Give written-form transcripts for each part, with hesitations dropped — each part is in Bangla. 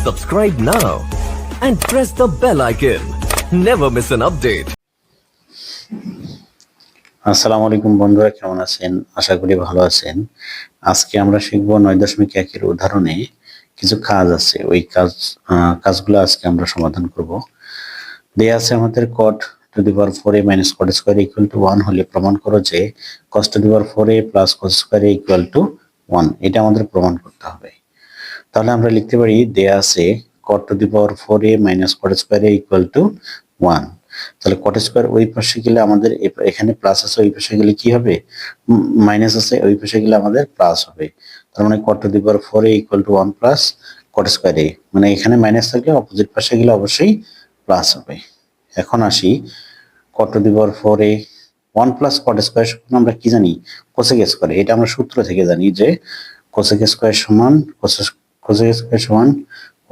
Subscribe now and press the bell icon. Never miss an update. আসসালামু আলাইকুম বন্ধুরা, কেমন আছেন? আশা করি ভালো আছেন। আজকে আমরা শিখব 9.1 এর উদাহরণে কিছু কাজ আছে। ওই কাজগুলো আজকে আমরা সমাধান করব। দেয়া আছে আমাদের cot to the power 4a minus cot square equal to 1 হলে প্রমাণ করো যে cos to the power 4a plus cos square equal to 1। এটা আমাদের প্রমাণ করতে হবে। তাহলে আমরা লিখতে পারি দেয়া আছে cot to the power 4a minus cot square equal to 1। তাহলে cot square ওই পাশে গেলে আমাদের এখানে প্লাস আছে, ওই পাশে গেলে কি হবে? মাইনাস আছে, ওই পাশে গেলে আমাদের প্লাস হবে। তার মানে cot to the power 4a equal to 1 plus cot square a, মানে এখানে মাইনাস থাকলে অপোজিট পাশে গেলে অবশ্যই প্লাস হবে। এখন আসি cot to the power 4a 1 plus cot square সমান আমরা কি জানি? cosec square। এটা আমরা সূত্র থেকে জানি যে cosec square সমান cosec square সমান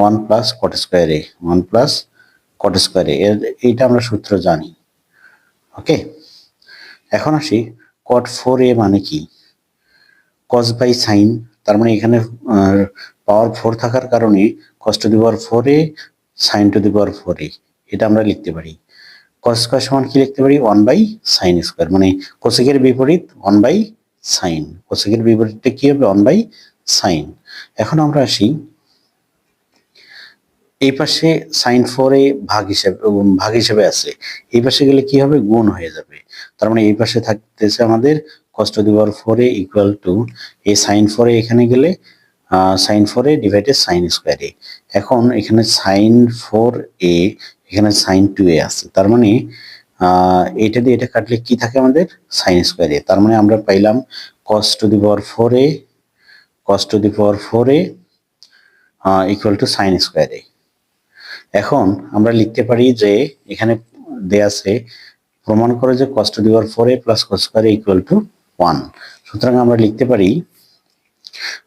1 plus cot square a, 1 plus cot square a। এইটা আমরা সূত্র জানি। ওকে, এখন আসি cot 4a মানে কি? cos by sin। তার মানে এখানে পাওয়ার 4 থাকার কারণে cos to the power 4a sin to the power 4a, এটা আমরা লিখতে পারি। cos স্কয়ার সমান কি লিখতে পারি? 1 by sin স্কয়ার, মানে cosec এর বিপরীত 1 by sin। cosec এর বিপরীতটা কি হবে? 1 by sin। এখন আমরা আসি এই পাশে sin 4a ভাগ হিসেবে আছে, এই পাশে গেলে কি হবে? গুণ হয়ে যাবে। তার মানে এই পাশে থাকতেছে আমাদের cos to the power 4a equal to এই sin 4a এখানে গেলে sin 4a divided sin square a। এখন এখানে sin 4a এখানে sin 2a আছে, তার মানে এটা দিয়ে এটা কাটলে কি থাকে আমাদের? sin square a। তার মানে আমরা পাইলাম cos to the power 4a equal to sin square a। এখন আমরা লিখতে পারি যে এখানে দেয়া আছে প্রমাণ করে যে cos to the power 4a plus cos square a equal to 1। সুতরাং আমরা লিখতে পারি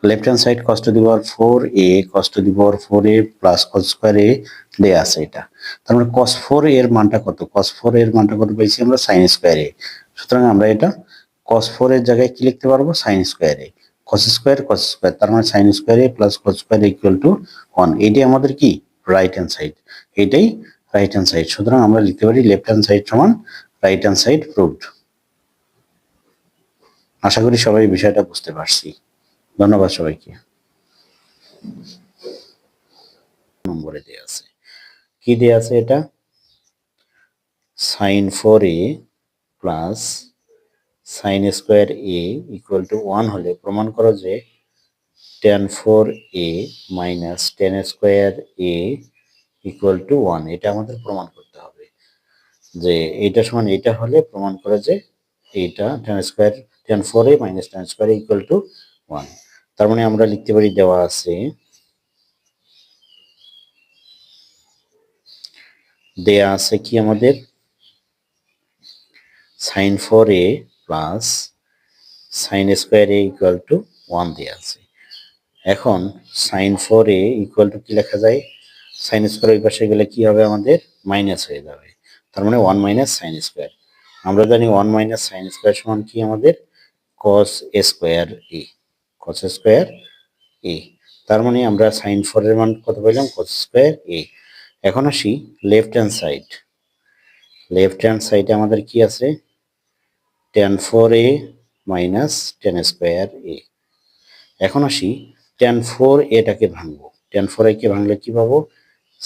left hand side cos to the power 4a cos to the power 4a plus cos square a দেয়া আছে এটা। তার মানে cos 4a এর মানটা কত? cos 4a এর মানটা কত পাইছি আমরা? sin square a। সুতরাং আমরা এটা cos 4 এর জায়গায় কি লিখতে পারবো? sin square a। cos square তার মানে sin square a plus cos square a equal to 1। এটাই আমাদের কি? Right hand side. এটাই রাইট হ্যান্ড সাইড। সুতরাং আমরা লিখতে পারি লেফট হ্যান্ড সাইড সমান রাইট হ্যান্ড সাইড প্রুভড। আশা করি সবাই বিষয়টা বুঝতে পারছি। ধন্যবাদ সবাইকে। নম্বরে দেয়া আছে, কি দেয়া আছে? এটা sin 4a plus sin square a equal to 1 হলে প্রমাণ করো যে tan 4a minus tan square a equal to 1। এটা আমাদের প্রমাণ করতে হবে যে এটা সমান এটা হলে প্রমাণ করে যে এটা tan 4a minus tan square a equal to 1। তার মানে আমরা লিখতে পারি দেওয়া আছে কি আমাদের sin 4a plus sin square a equal to 1 দেয়া আছে। এখন sin 4a ইকুয়াল টু কি লেখা যায়? sin স্কয়ার ওই পাশে গেলে কি হবে? আমাদের মাইনাস হয়ে যাবে। তার মানে 1 মাইনাস sin স্কয়ার। আমরা জানি 1 মাইনাস sin স্কয়ার সমান কি আমাদের? cos square a, cos square a। তার মানে আমরা sin 4 এর মান কত পেলাম? cos square a। এখন আসি left hand side. Left hand সাইডে আমাদের কি আছে? tan 4a minus tan square a। এখন আসি tan 4a টাকে ভাঙবো। tan 4a কে ভাঙলে কি পাবো?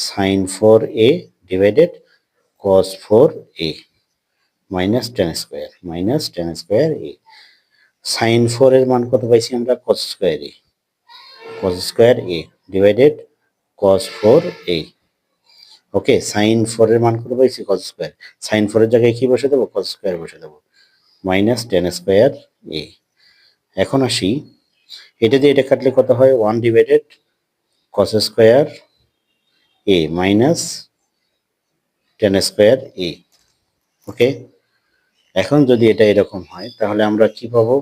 sin 4a divided cos 4a minus tan square a। sin 4 এর মান কত পাইছি আমরা? cos square a divided cos 4a। Okay, sin 4 এর মান কত পাইছি? cos square. sin 4 এর জায়গায় কি বসে দেবো? cos স্কয়ার বসে দেবো মাইনাস tan স্কয়ার a। এখন আসি এটা দিয়ে এটা কাটলে কত হয়? 1 divided cos square a minus tan square a। ওকে, এখন যদি এটা এরকম হয় তাহলে আমরা কি পাবো?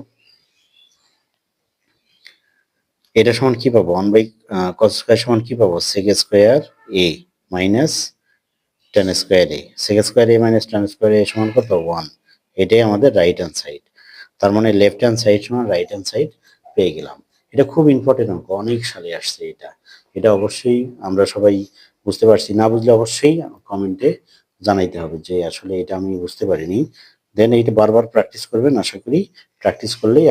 এটা সমান কি পাবো? 1 বাই cos স্কয়ার সমান কি পাবো? sec square a minus tan square a। sec square a minus tan square a সমান কত? 1। এটাই আমাদের রাইট হ্যান্ড সাইড। তার মানে লেফট হ্যান্ড সাইড সমান রাইট হ্যান্ড সাইড পেয়ে গেলাম। এটা খুব ইম্পর্টেন্ট অঙ্ক, অনেক সালে আসছে এটা। এটা অবশ্যই আমরা সবাই বুঝতে পারছি, না বুঝলে অবশ্যই কমেন্টে জানাইতে হবে যে আসলে এটা আমি বুঝতে পারিনি। দেন এইটা বারবার প্র্যাকটিস করবেন, আশা করি প্র্যাকটিস করলেই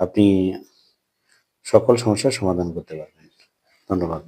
আপনি সকল সমস্যার সমাধান করতে পারবেন। ধন্যবাদ।